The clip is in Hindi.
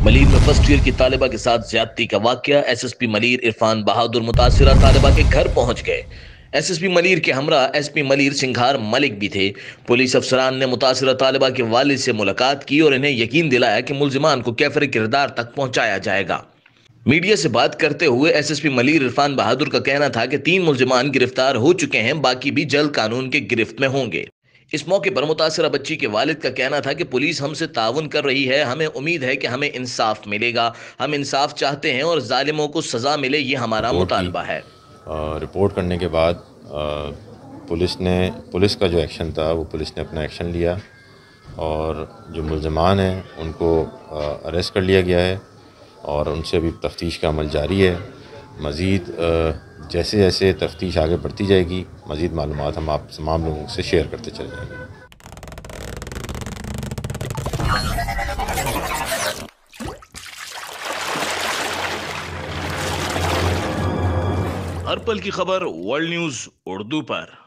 मलीर में फर्स्ट ईयर की तालिबा के साथ ज्यादती का वाकया। एसएसपी मलीर इरफान बहादुर मुतासिरा तालिबा के घर पहुंच गए। एसएसपी मलीर के हमरा एसपी मलीर सिंघार मलिक भी थे। पुलिस अफसरान ने मुतासिरा तालिबा के वालिद से मुलाकात की और इन्हें यकीन दिलाया कि मुल्जिमान को कैफर किरदार तक पहुंचाया जाएगा। मीडिया से बात करते हुए एसएसपी मलीर इरफान बहादुर का कहना था कि 3 मुल्जिमान गिरफ्तार हो चुके हैं, बाकी भी जल्द कानून के गिरफ्त में होंगे। इस मौके पर मुतासरा बच्ची के वालिद का कहना था कि पुलिस हमसे ताउन कर रही है, हमें उम्मीद है कि हमें इंसाफ मिलेगा। हम इंसाफ चाहते हैं और जालिमों को सज़ा मिले, ये हमारा रिपोर्ट की। मुतालबा है। रिपोर्ट करने के बाद पुलिस का जो एक्शन था वो पुलिस ने अपना एक्शन लिया और जो मुल्ज़मान हैं उनको अरेस्ट कर लिया गया है और उनसे अभी तफ्तीश का अमल जारी है। मज़ीद जैसे जैसे तफ्तीश आगे बढ़ती जाएगी मज़ीद मालूमात हम आप तमाम लोगों से शेयर करते चले जाएंगे। हर पल की खबर वर्ल्ड न्यूज़ उर्दू पर।